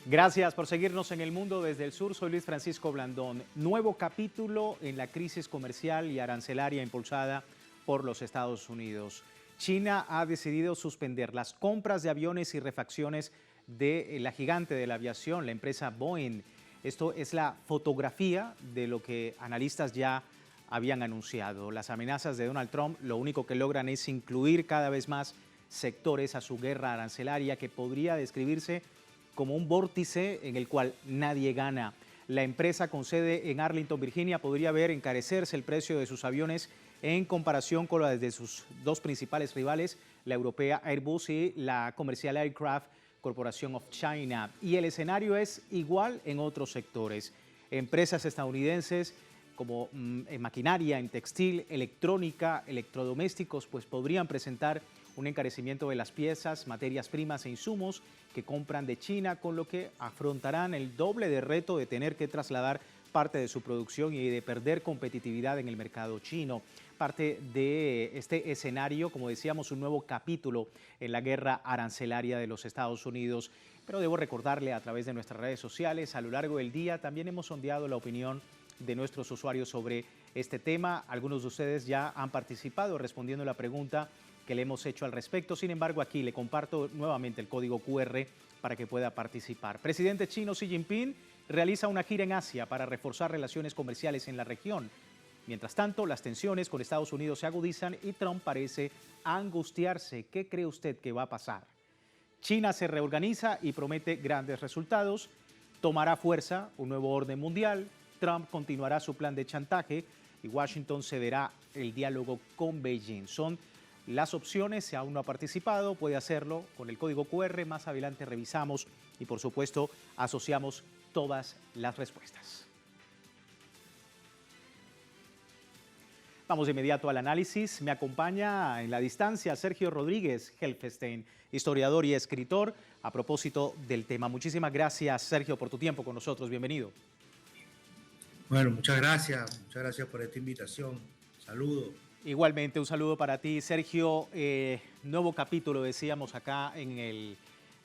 Gracias por seguirnos en El Mundo desde el Sur. Soy Luis Francisco Blandón. Nuevo capítulo en la crisis comercial y arancelaria impulsada por los Estados Unidos. China ha decidido suspender las compras de aviones y refacciones de la gigante de la aviación, la empresa Boeing. Esto es la fotografía de lo que analistas ya habían anunciado. Las amenazas de Donald Trump lo único que logran es incluir cada vez más sectores a su guerra arancelaria que podría describirse como un vórtice en el cual nadie gana. La empresa con sede en Arlington, Virginia, podría ver encarecerse el precio de sus aviones en comparación con la de sus dos principales rivales, la europea Airbus y la comercial Aircraft Corporation of China. Y el escenario es igual en otros sectores. Empresas estadounidenses como en maquinaria, en textil, electrónica, electrodomésticos, pues podrían presentar un encarecimiento de las piezas, materias primas e insumos que compran de China, con lo que afrontarán el doble de reto de tener que trasladar parte de su producción y de perder competitividad en el mercado chino. Parte de este escenario, como decíamos, un nuevo capítulo en la guerra arancelaria de los Estados Unidos. Pero debo recordarle a través de nuestras redes sociales, a lo largo del día, también hemos sondeado la opinión de nuestros usuarios sobre este tema. Algunos de ustedes ya han participado respondiendo la pregunta que le hemos hecho al respecto. Sin embargo, aquí le comparto nuevamente el código QR para que pueda participar. Presidente chino Xi Jinping realiza una gira en Asia para reforzar relaciones comerciales en la región. Mientras tanto, las tensiones con Estados Unidos se agudizan y Trump parece angustiarse. ¿Qué cree usted que va a pasar? China se reorganiza y promete grandes resultados. Tomará fuerza un nuevo orden mundial. Trump continuará su plan de chantaje y Washington cederá el diálogo con Beijing. Son las opciones. Si aún no ha participado, puede hacerlo con el código QR. Más adelante revisamos y, por supuesto, asociamos todas las respuestas. Vamos de inmediato al análisis. Me acompaña en la distancia Sergio Rodríguez Helfestein, historiador y escritor, a propósito del tema. Muchísimas gracias, Sergio, por tu tiempo con nosotros. Bienvenido. Bueno, muchas gracias por esta invitación. Saludos. Igualmente, un saludo para ti, Sergio. Nuevo capítulo, decíamos acá en el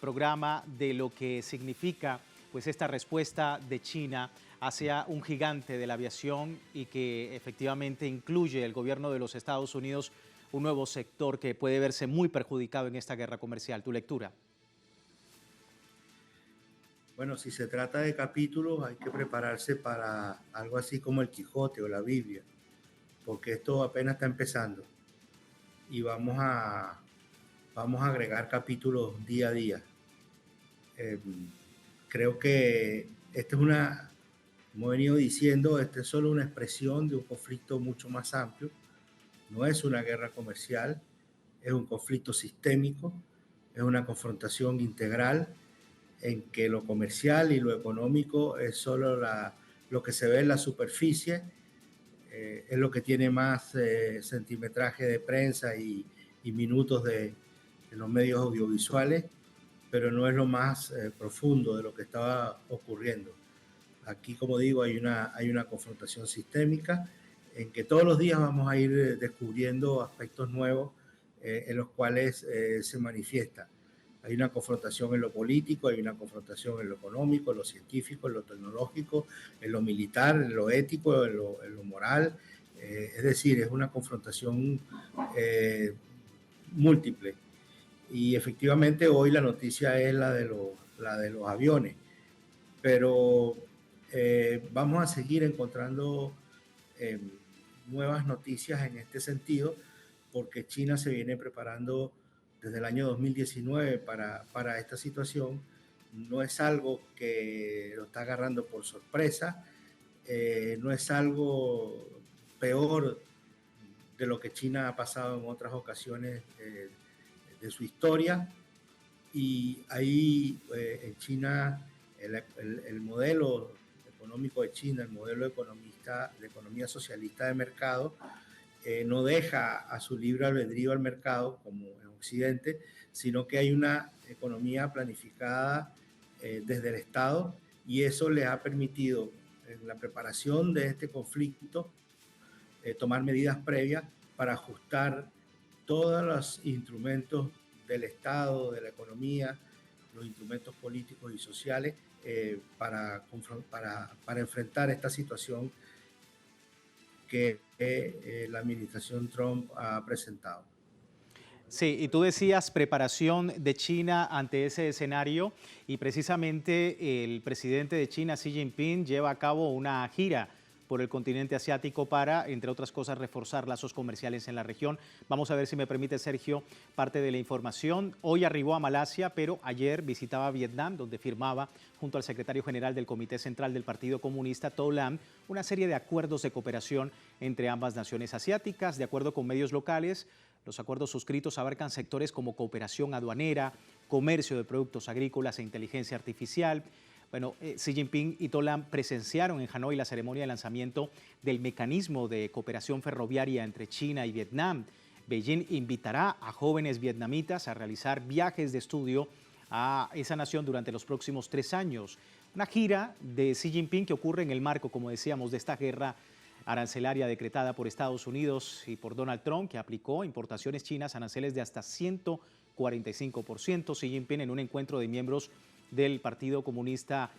programa, de lo que significa pues esta respuesta de China hacia un gigante de la aviación y que efectivamente incluye el gobierno de los Estados Unidos, un nuevo sector que puede verse muy perjudicado en esta guerra comercial. ¿Tu lectura? Bueno, si se trata de capítulos, hay que prepararse para algo así como el Quijote o la Biblia, porque esto apenas está empezando y vamos a agregar capítulos día a día. Creo que como he venido diciendo, esta es solo una expresión de un conflicto mucho más amplio. No es una guerra comercial, es un conflicto sistémico, es una confrontación integral en que lo comercial y lo económico es solo lo que se ve en la superficie, es lo que tiene más centimetraje de prensa y minutos de los medios audiovisuales, pero no es lo más profundo de lo que estaba ocurriendo. Aquí, como digo, hay una confrontación sistémica en que todos los días vamos a ir descubriendo aspectos nuevos en los cuales se manifiesta. Hay una confrontación en lo político, hay una confrontación en lo económico, en lo científico, en lo tecnológico, en lo militar, en lo ético, en lo moral. Es decir, es una confrontación múltiple. Y efectivamente hoy la noticia es la de los aviones. Pero vamos a seguir encontrando nuevas noticias en este sentido, porque China se viene preparando desde el año 2019 para esta situación. No es algo que lo está agarrando por sorpresa, no es algo peor de lo que China ha pasado en otras ocasiones de su historia. Y ahí en China el modelo económico de China, el modelo de economía socialista de mercado, no deja a su libre albedrío al mercado como en Occidente, sino que hay una economía planificada desde el Estado, y eso les ha permitido en la preparación de este conflicto tomar medidas previas para ajustar todos los instrumentos del Estado, de la economía, los instrumentos políticos y sociales para enfrentar esta situación que la administración Trump ha presentado. Sí, y tú decías preparación de China ante ese escenario y precisamente el presidente de China, Xi Jinping, lleva a cabo una gira por el continente asiático para, entre otras cosas, reforzar lazos comerciales en la región. Vamos a ver si me permite, Sergio, parte de la información. Hoy arribó a Malasia, pero ayer visitaba Vietnam, donde firmaba, junto al secretario general del Comité Central del Partido Comunista, To Lam, una serie de acuerdos de cooperación entre ambas naciones asiáticas. De acuerdo con medios locales, los acuerdos suscritos abarcan sectores como cooperación aduanera, comercio de productos agrícolas e inteligencia artificial. Bueno, Xi Jinping y To Lam presenciaron en Hanoi la ceremonia de lanzamiento del mecanismo de cooperación ferroviaria entre China y Vietnam. Beijing invitará a jóvenes vietnamitas a realizar viajes de estudio a esa nación durante los próximos 3 años. Una gira de Xi Jinping que ocurre en el marco, como decíamos, de esta guerra arancelaria decretada por Estados Unidos y por Donald Trump, que aplicó a importaciones chinas aranceles de hasta 145%. Xi Jinping, en un encuentro de miembros del Partido Comunista,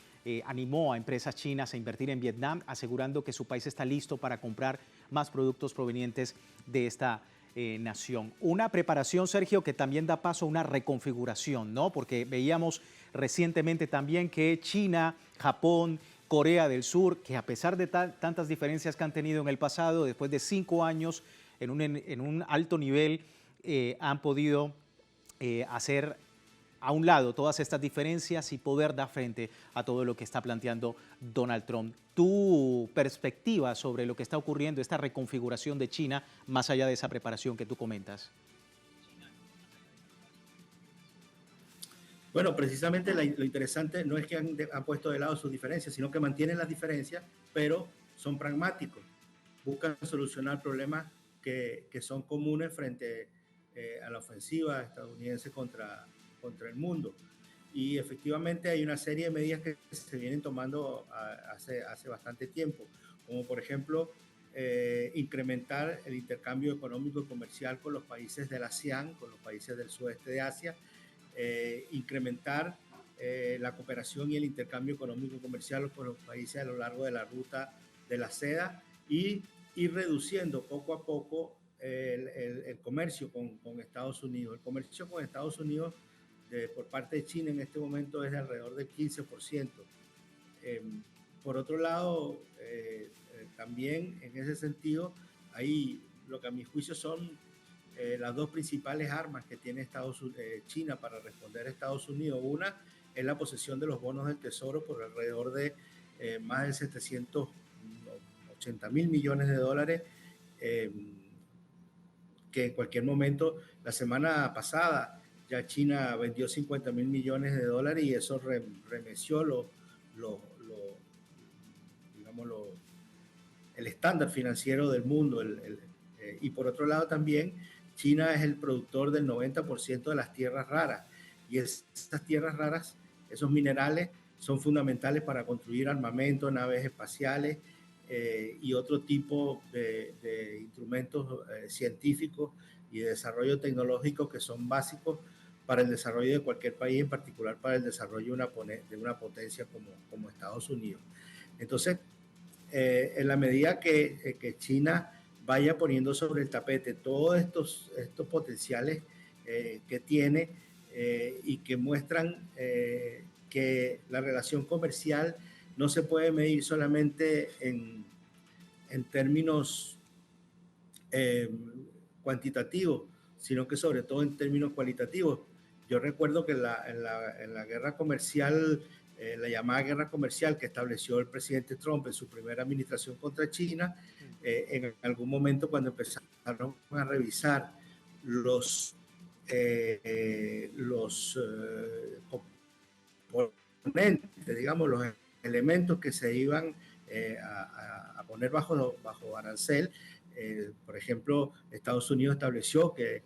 animó a empresas chinas a invertir en Vietnam, asegurando que su país está listo para comprar más productos provenientes de esta nación. Una preparación, Sergio, que también da paso a una reconfiguración, ¿no? Porque veíamos recientemente también que China, Japón, Corea del Sur, que a pesar de tantas diferencias que han tenido en el pasado, después de 5 años en un alto nivel, han podido hacer a un lado todas estas diferencias y poder dar frente a todo lo que está planteando Donald Trump. Tu perspectiva sobre lo que está ocurriendo, esta reconfiguración de China, más allá de esa preparación que tú comentas. Bueno, precisamente lo interesante no es que han puesto de lado sus diferencias, sino que mantienen las diferencias, pero son pragmáticos. Buscan solucionar problemas que son comunes frente a la ofensiva estadounidense contra el mundo. Y efectivamente hay una serie de medidas que se vienen tomando hace bastante tiempo, como por ejemplo incrementar el intercambio económico y comercial con los países de la ASEAN, con los países del sudeste de Asia, incrementar la cooperación y el intercambio económico y comercial con los países a lo largo de la ruta de la seda y ir reduciendo poco a poco el comercio con Estados Unidos. El comercio con Estados Unidos por parte de China en este momento es de alrededor del 15%. Por otro lado, también en ese sentido, hay lo que a mi juicio son las dos principales armas que tiene China para responder a Estados Unidos. Una es la posesión de los bonos del Tesoro por alrededor de más de 780 mil millones de dólares, que en cualquier momento, la semana pasada, ya China vendió 50 mil millones de dólares y eso remeció el estándar financiero del mundo. Y por otro lado también, China es el productor del 90% de las tierras raras y esas tierras raras, esos minerales, son fundamentales para construir armamento, naves espaciales y otro tipo de instrumentos científicos y de desarrollo tecnológico que son básicos para el desarrollo de cualquier país, en particular para el desarrollo de una potencia como Estados Unidos. Entonces, en la medida que China vaya poniendo sobre el tapete todos estos potenciales que tiene y que muestran que la relación comercial no se puede medir solamente en términos cuantitativos, sino que sobre todo en términos cualitativos. Yo recuerdo que en la guerra comercial, la llamada guerra comercial que estableció el presidente Trump en su primera administración contra China, en algún momento cuando empezaron a revisar los componentes, digamos, los elementos que se iban a poner bajo arancel, por ejemplo, Estados Unidos estableció que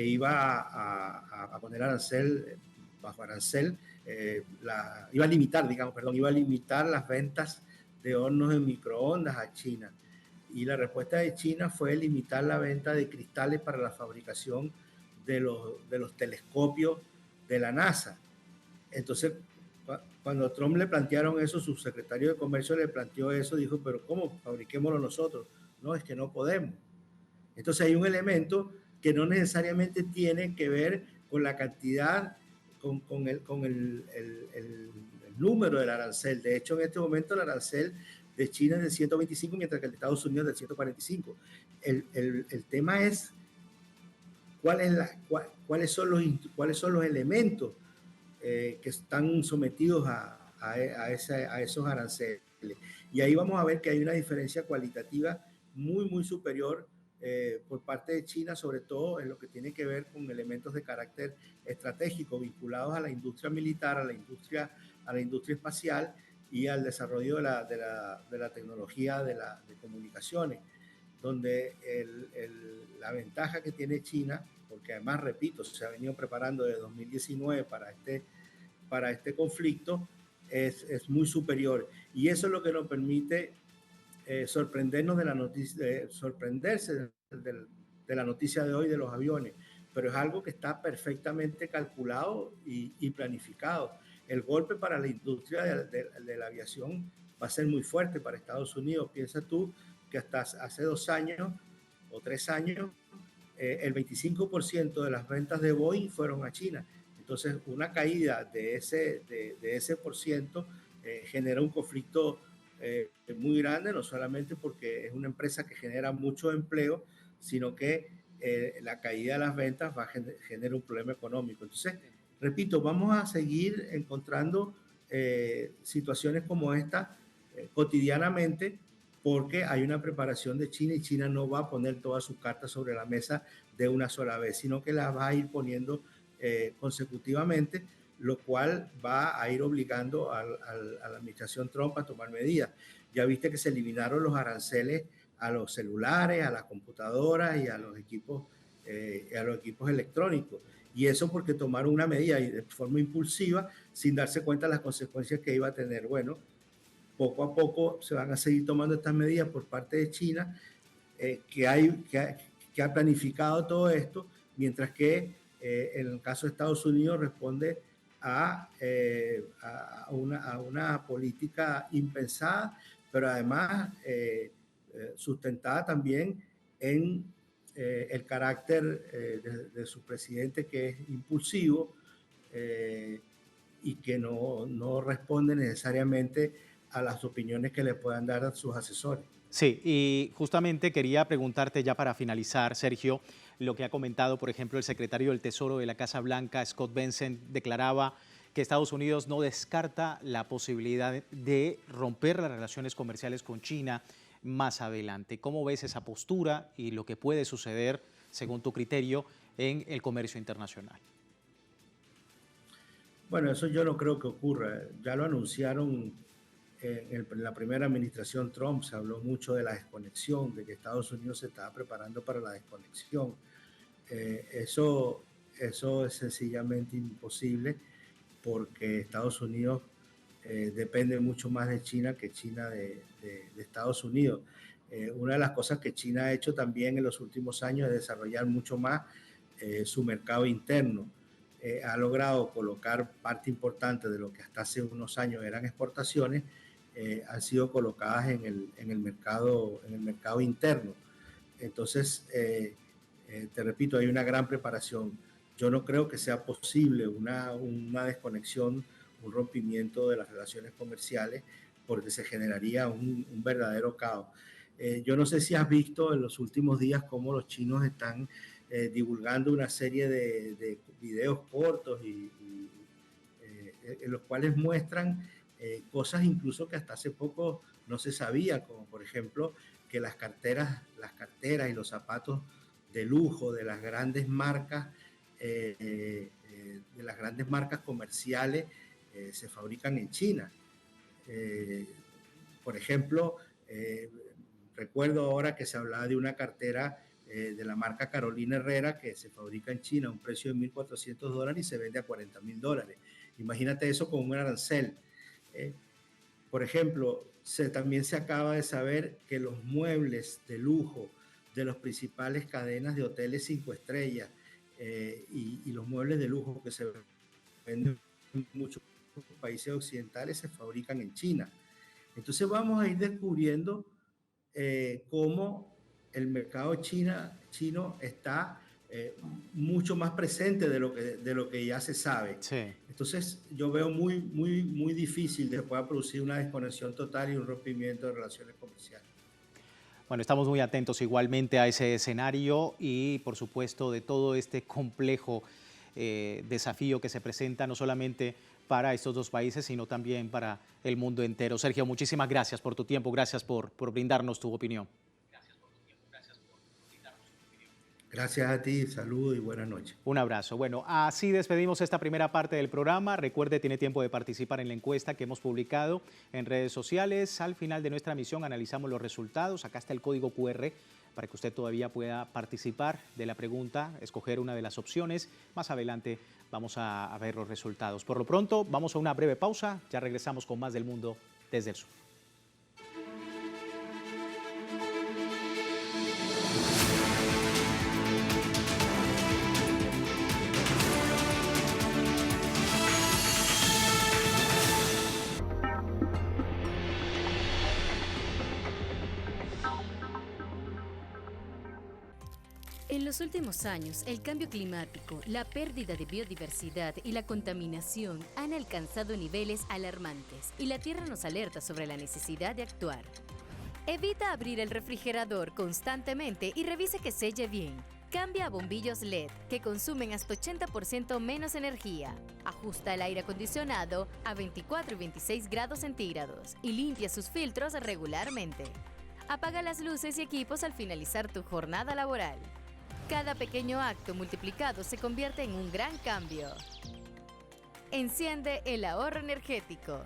iba a poner bajo arancel, iba a limitar las ventas de hornos de microondas a China. Y la respuesta de China fue limitar la venta de cristales para la fabricación de los telescopios de la NASA. Entonces, Cuando Trump le plantearon eso, su secretario de Comercio le planteó eso, dijo, pero ¿cómo? Fabriquémoslo nosotros. No, es que no podemos. Entonces hay un elemento que no necesariamente tiene que ver con la cantidad, con el número del arancel. De hecho, en este momento el arancel de China es de 125, mientras que el de Estados Unidos es de 145. El tema es cuáles son los elementos que están sometidos a esos aranceles. Y ahí vamos a ver que hay una diferencia cualitativa muy superior por parte de China, sobre todo en lo que tiene que ver con elementos de carácter estratégico vinculados a la industria militar, a la industria espacial y al desarrollo de la tecnología de comunicaciones, donde la ventaja que tiene China, porque además, repito, se ha venido preparando desde 2019 para este conflicto, es muy superior. Y eso es lo que nos permite sorprendernos de la noticia, sorprenderse de la noticia de hoy de los aviones, pero es algo que está perfectamente calculado y planificado. El golpe para la industria de la aviación va a ser muy fuerte para Estados Unidos. Piensa tú que hasta hace 2 años o 3 años, el 25% de las ventas de Boeing fueron a China. Entonces, una caída de ese por ciento genera un conflicto muy grande, no solamente porque es una empresa que genera mucho empleo, sino que la caída de las ventas genera un problema económico. Entonces, repito, vamos a seguir encontrando situaciones como esta cotidianamente, porque hay una preparación de China y China no va a poner todas sus cartas sobre la mesa de una sola vez, sino que las va a ir poniendo consecutivamente, lo cual va a ir obligando a la administración Trump a tomar medidas. Ya viste que se eliminaron los aranceles a los celulares, a las computadoras y a los equipos electrónicos. Y eso porque tomaron una medida de forma impulsiva sin darse cuenta de las consecuencias que iba a tener. Bueno, poco a poco se van a seguir tomando estas medidas por parte de China, que ha planificado todo esto, mientras que en el caso de Estados Unidos responde a una política impensada, pero además sustentada también en el carácter de su presidente, que es impulsivo y que no responde necesariamente a las opiniones que le puedan dar a sus asesores. Sí, y justamente quería preguntarte ya para finalizar, Sergio, lo que ha comentado, por ejemplo, el secretario del Tesoro de la Casa Blanca, Scott Bessent, declaraba que Estados Unidos no descarta la posibilidad de romper las relaciones comerciales con China más adelante. ¿Cómo ves esa postura y lo que puede suceder, según tu criterio, en el comercio internacional? Bueno, eso yo no creo que ocurra. Ya lo anunciaron en la primera administración Trump, se habló mucho de la desconexión, de que Estados Unidos se estaba preparando para la desconexión. Eso es sencillamente imposible, porque Estados Unidos depende mucho más de China que China de Estados Unidos. Una de las cosas que China ha hecho también en los últimos años es desarrollar mucho más su mercado interno. Ha logrado colocar parte importante de lo que hasta hace unos años eran exportaciones, han sido colocadas en el mercado interno. Entonces, te repito, hay una gran preparación. Yo no creo que sea posible una desconexión, un rompimiento de las relaciones comerciales, porque se generaría un verdadero caos. Yo no sé si has visto en los últimos días cómo los chinos están divulgando una serie de videos cortos en los cuales muestran cosas incluso que hasta hace poco no se sabía, como por ejemplo que las carteras y los zapatos de lujo de las grandes marcas, comerciales, se fabrican en China. Por ejemplo, recuerdo ahora que se hablaba de una cartera de la marca Carolina Herrera que se fabrica en China a un precio de $1,400 y se vende a $40,000. Imagínate eso con un arancel. Por ejemplo, también se acaba de saber que los muebles de lujo de las principales cadenas de hoteles 5 estrellas y los muebles de lujo que se venden mucho países occidentales se fabrican en China. Entonces vamos a ir descubriendo cómo el mercado chino está mucho más presente de lo que ya se sabe. Sí. Entonces yo veo muy difícil de que pueda producir una desconexión total y un rompimiento de relaciones comerciales. Bueno, estamos muy atentos igualmente a ese escenario y, por supuesto, de todo este complejo desafío que se presenta no solamente para estos dos países, sino también para el mundo entero. Sergio, muchísimas gracias por tu tiempo, gracias por brindarnos tu opinión. Gracias a ti, saludos y buenas noches. Un abrazo. Bueno, así despedimos esta primera parte del programa. Recuerde, tiene tiempo de participar en la encuesta que hemos publicado en redes sociales. Al final de nuestra emisión analizamos los resultados. Acá está el código QR para que usted todavía pueda participar de la pregunta, escoger una de las opciones. Más adelante vamos a ver los resultados. Por lo pronto, vamos a una breve pausa. Ya regresamos con más del mundo desde el sur. En los últimos años, el cambio climático, la pérdida de biodiversidad y la contaminación han alcanzado niveles alarmantes y la Tierra nos alerta sobre la necesidad de actuar. Evita abrir el refrigerador constantemente y revise que selle bien. Cambia a bombillos LED, que consumen hasta 80% menos energía. Ajusta el aire acondicionado a 24 y 26 grados centígrados y limpia sus filtros regularmente. Apaga las luces y equipos al finalizar tu jornada laboral. Cada pequeño acto multiplicado se convierte en un gran cambio. Enciende el ahorro energético.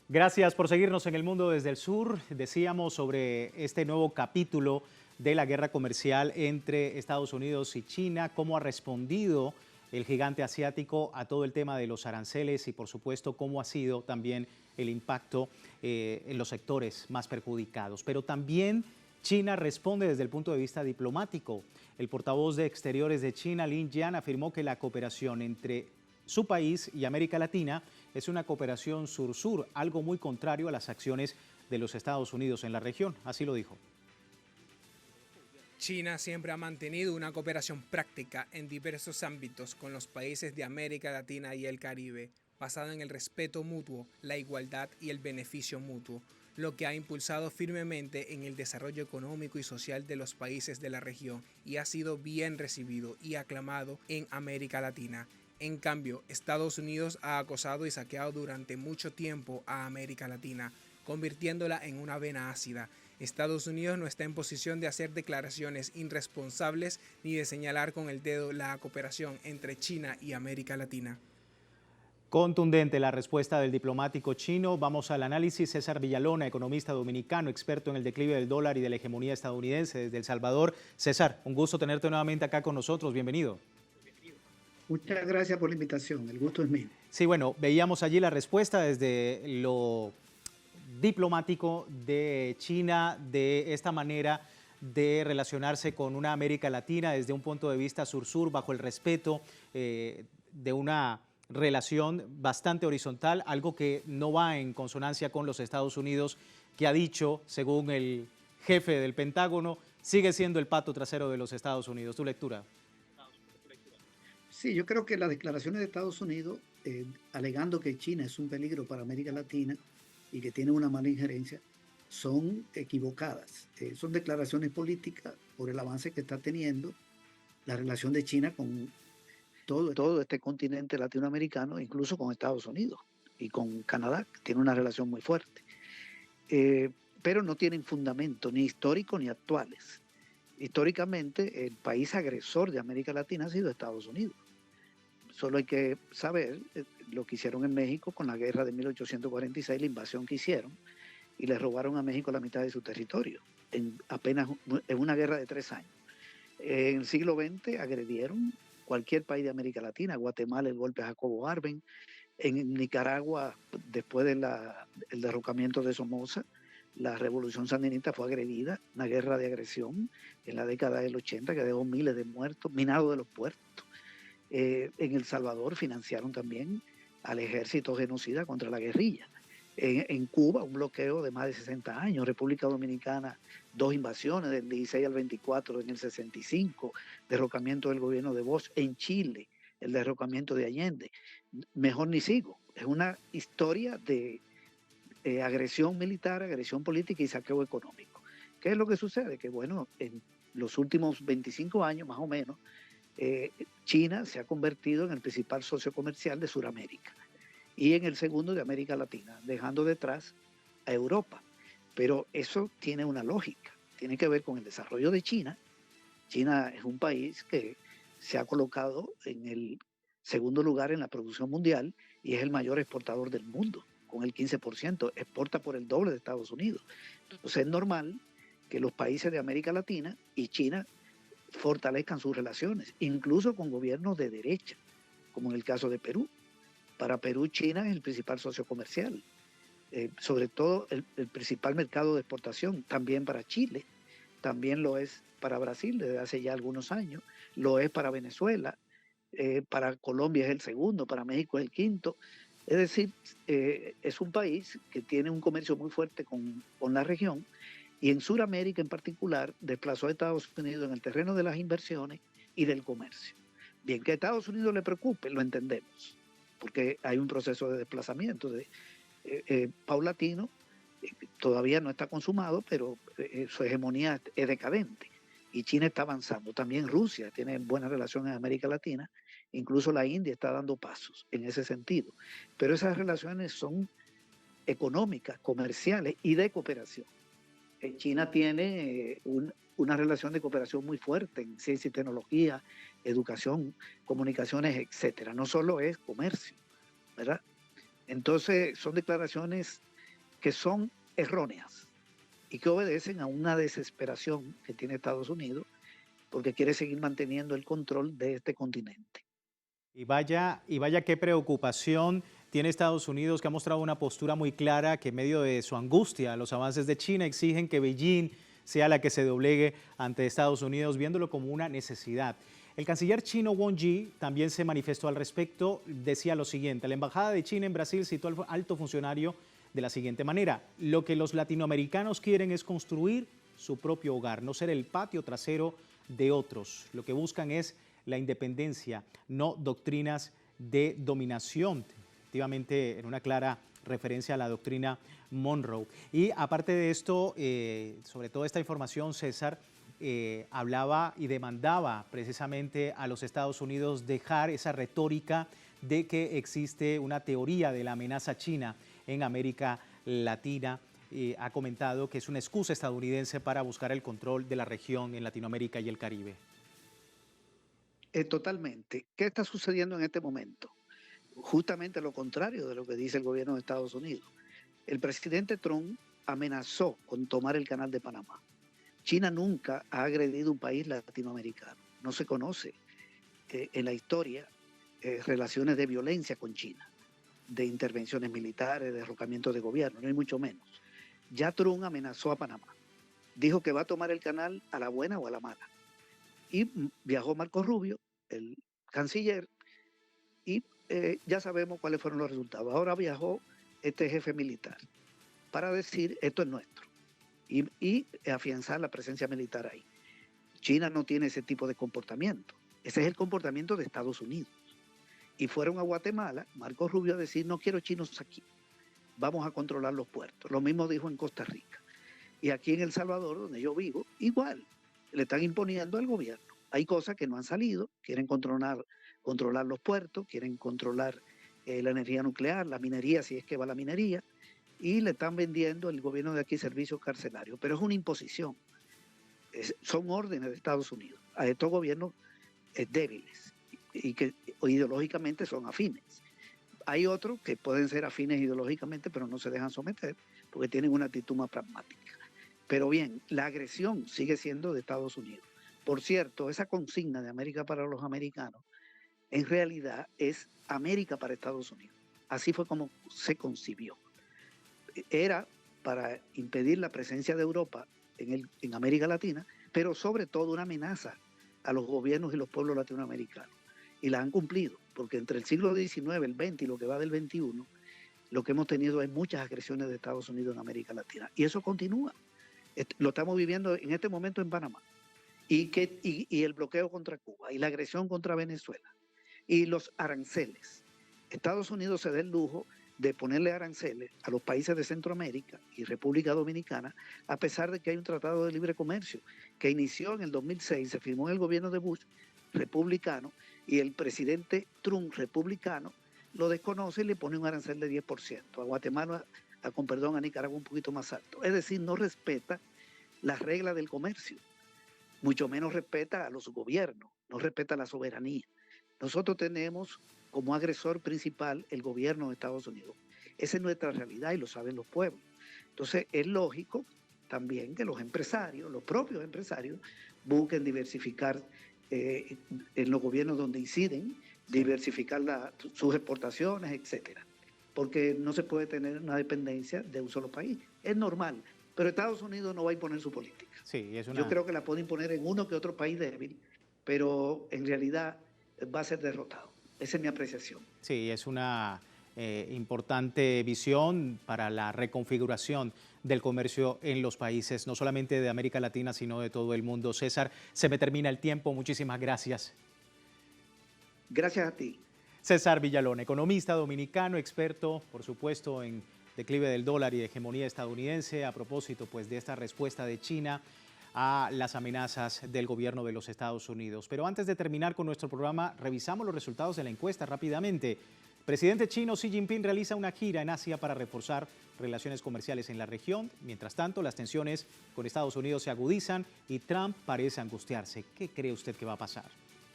Gracias por seguirnos en El Mundo desde el Sur. Decíamos sobre este nuevo capítulo de la guerra comercial entre Estados Unidos y China, cómo ha respondido el gigante asiático a todo el tema de los aranceles y, por supuesto, cómo ha sido también el impacto en los sectores más perjudicados. Pero también China responde desde el punto de vista diplomático. El portavoz de Exteriores de China, Lin Jian, afirmó que la cooperación entre su país y América Latina es una cooperación sur-sur, algo muy contrario a las acciones de los Estados Unidos en la región. Así lo dijo. China siempre ha mantenido una cooperación práctica en diversos ámbitos con los países de América Latina y el Caribe, basada en el respeto mutuo, la igualdad y el beneficio mutuo, lo que ha impulsado firmemente en el desarrollo económico y social de los países de la región y ha sido bien recibido y aclamado en América Latina. En cambio, Estados Unidos ha acosado y saqueado durante mucho tiempo a América Latina, convirtiéndola en una vena ácida. Estados Unidos no está en posición de hacer declaraciones irresponsables ni de señalar con el dedo la cooperación entre China y América Latina. Contundente la respuesta del diplomático chino. Vamos al análisis. César Villalona, economista dominicano, experto en el declive del dólar y de la hegemonía estadounidense desde El Salvador. César, un gusto tenerte nuevamente acá con nosotros. Bienvenido. Muchas gracias por la invitación, el gusto es mío. Sí, bueno, veíamos allí la respuesta desde lo diplomático de China, de esta manera de relacionarse con una América Latina desde un punto de vista sur-sur, bajo el respeto de una relación bastante horizontal, algo que no va en consonancia con los Estados Unidos, que ha dicho, según el jefe del Pentágono, sigue siendo el pato trasero de los Estados Unidos. ¿Tu lectura? Sí, yo creo que las declaraciones de Estados Unidos, alegando que China es un peligro para América Latina y que tiene una mala injerencia, son equivocadas. Son declaraciones políticas por el avance que está teniendo la relación de China con todo este continente latinoamericano, incluso con Estados Unidos y con Canadá, que tiene una relación muy fuerte. Pero no tienen fundamento ni histórico ni actuales. Históricamente, el país agresor de América Latina ha sido Estados Unidos. Solo hay que saber lo que hicieron en México con la guerra de 1846, la invasión que hicieron, y le robaron a México la mitad de su territorio, en una guerra de 3 años. En el siglo XX agredieron cualquier país de América Latina, Guatemala el golpe a Jacobo Arben, en Nicaragua después del derrocamiento de Somoza, la revolución sandinista fue agredida, una guerra de agresión en la década del 80 que dejó miles de muertos, minado de los puertos. En El Salvador financiaron también al ejército genocida contra la guerrilla. En Cuba, un bloqueo de más de 60 años. República Dominicana, 2 invasiones del 16 al 24 en el 65, derrocamiento del gobierno de Bosch. En Chile, el derrocamiento de Allende. Mejor ni sigo. Es una historia de agresión militar, agresión política y saqueo económico. ¿Qué es lo que sucede? Que bueno, en los últimos 25 años más o menos, China se ha convertido en el principal socio comercial de Sudamérica y en el segundo de América Latina, dejando detrás a Europa. Pero eso tiene una lógica, tiene que ver con el desarrollo de China. China es un país que se ha colocado en el segundo lugar en la producción mundial y es el mayor exportador del mundo, con el 15%, exporta por el doble de Estados Unidos. Entonces es normal que los países de América Latina y China fortalezcan sus relaciones, incluso con gobiernos de derecha, como en el caso de Perú. Para Perú, China es el principal socio comercial, sobre todo el principal mercado de exportación, también para Chile, también lo es para Brasil desde hace ya algunos años, lo es para Venezuela, para Colombia es el segundo, para México es el quinto. Es decir, es un país que tiene un comercio muy fuerte con la región y en Sudamérica en particular desplazó a Estados Unidos en el terreno de las inversiones y del comercio. Bien, que a Estados Unidos le preocupe, lo entendemos, porque hay un proceso de desplazamiento paulatino, todavía no está consumado, pero su hegemonía es decadente y China está avanzando. También Rusia tiene buenas relaciones en América Latina, incluso la India está dando pasos en ese sentido. Pero esas relaciones son económicas, comerciales y de cooperación. China tiene una relación de cooperación muy fuerte en ciencia y tecnología, educación, comunicaciones, etcétera. No solo es comercio, ¿verdad? Entonces son declaraciones que son erróneas y que obedecen a una desesperación que tiene Estados Unidos porque quiere seguir manteniendo el control de este continente. Y vaya qué preocupación tiene Estados Unidos, que ha mostrado una postura muy clara que en medio de su angustia, los avances de China exigen que Beijing sea la que se doblegue ante Estados Unidos, viéndolo como una necesidad. El canciller chino Wang Yi también se manifestó al respecto, decía lo siguiente: la embajada de China en Brasil citó al alto funcionario de la siguiente manera: lo que los latinoamericanos quieren es construir su propio hogar, no ser el patio trasero de otros. Lo que buscan es la independencia, no doctrinas de dominación. Efectivamente, en una clara referencia a la doctrina Monroe. Y aparte de esto, sobre toda esta información, César hablaba y demandaba precisamente a los Estados Unidos dejar esa retórica de que existe una teoría de la amenaza china en América Latina. Ha comentado que es una excusa estadounidense para buscar el control de la región en Latinoamérica y el Caribe. Totalmente. ¿Qué está sucediendo en este momento? Justamente lo contrario de lo que dice el gobierno de Estados Unidos. El presidente Trump amenazó con tomar el canal de Panamá. China nunca ha agredido un país latinoamericano. No se conoce en la historia relaciones de violencia con China, de intervenciones militares, de derrocamientos de gobierno, no hay mucho menos. Ya Trump amenazó a Panamá. Dijo que va a tomar el canal a la buena o a la mala. Y viajó Marco Rubio, el canciller, y ya sabemos cuáles fueron los resultados. Ahora viajó este jefe militar para decir esto es nuestro y afianzar la presencia militar ahí. China no tiene ese tipo de comportamiento. Ese es el comportamiento de Estados Unidos. Y fueron a Guatemala, Marco Rubio, a decir no quiero chinos aquí, vamos a controlar los puertos. Lo mismo dijo en Costa Rica. Y aquí en El Salvador, donde yo vivo, igual, le están imponiendo al gobierno. Hay cosas que no han salido, quieren controlar los puertos, quieren controlar la energía nuclear, la minería, si es que va la minería, y le están vendiendo el gobierno de aquí servicios carcelarios. Pero es una imposición, son órdenes de Estados Unidos a estos gobiernos débiles y que ideológicamente son afines. Hay otros que pueden ser afines ideológicamente, pero no se dejan someter porque tienen una actitud más pragmática. Pero bien, la agresión sigue siendo de Estados Unidos. Por cierto, esa consigna de América para los americanos, en realidad es América para Estados Unidos. Así fue como se concibió. Era para impedir la presencia de Europa en América Latina, pero sobre todo una amenaza a los gobiernos y los pueblos latinoamericanos. Y la han cumplido, porque entre el siglo XIX, el XX y lo que va del XXI, lo que hemos tenido es muchas agresiones de Estados Unidos en América Latina. Y eso continúa. Lo estamos viviendo en este momento en Panamá. Y el bloqueo contra Cuba, y la agresión contra Venezuela, y los aranceles. Estados Unidos se da el lujo de ponerle aranceles a los países de Centroamérica y República Dominicana, a pesar de que hay un tratado de libre comercio que inició en el 2006, se firmó en el gobierno de Bush, republicano, y el presidente Trump, republicano, lo desconoce y le pone un arancel de 10%. A Guatemala, a Nicaragua un poquito más alto. Es decir, no respeta las reglas del comercio, mucho menos respeta a los gobiernos, no respeta la soberanía. Nosotros tenemos como agresor principal el gobierno de Estados Unidos. Esa es nuestra realidad y lo saben los pueblos. Entonces es lógico también que los empresarios, los propios empresarios, busquen diversificar en los gobiernos donde inciden, diversificar sus exportaciones, etcétera. Porque no se puede tener una dependencia de un solo país. Es normal, pero Estados Unidos no va a imponer su política. Sí, Yo creo que la puede imponer en uno que otro país débil, pero en realidad va a ser derrotado. Esa es mi apreciación. Sí, es una importante visión para la reconfiguración del comercio en los países, no solamente de América Latina, sino de todo el mundo. César, se me termina el tiempo. Muchísimas gracias. Gracias a ti. César Villalón, economista dominicano, experto, por supuesto, en declive del dólar y hegemonía estadounidense, a propósito pues, de esta respuesta de China a las amenazas del gobierno de los Estados Unidos. Pero antes de terminar con nuestro programa, revisamos los resultados de la encuesta rápidamente. El presidente chino Xi Jinping realiza una gira en Asia para reforzar relaciones comerciales en la región. Mientras tanto, las tensiones con Estados Unidos se agudizan y Trump parece angustiarse. ¿Qué cree usted que va a pasar?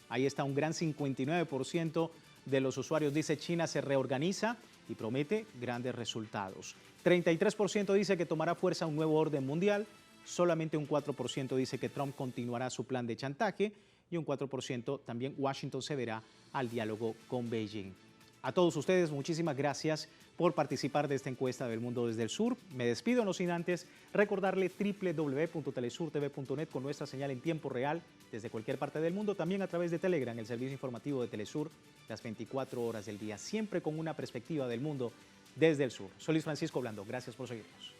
Ahí está, un gran 59% de los usuarios dice China se reorganiza y promete grandes resultados. 33% dice que tomará fuerza un nuevo orden mundial. Solamente un 4% dice que Trump continuará su plan de chantaje y un 4% también Washington cederá al diálogo con Beijing. A todos ustedes, muchísimas gracias por participar de esta encuesta del mundo desde el sur. Me despido, no sin antes recordarle www.telesurtv.net con nuestra señal en tiempo real desde cualquier parte del mundo, también a través de Telegram, el servicio informativo de Telesur, las 24 horas del día, siempre con una perspectiva del mundo desde el sur. Soy Luis Francisco Blandón, gracias por seguirnos.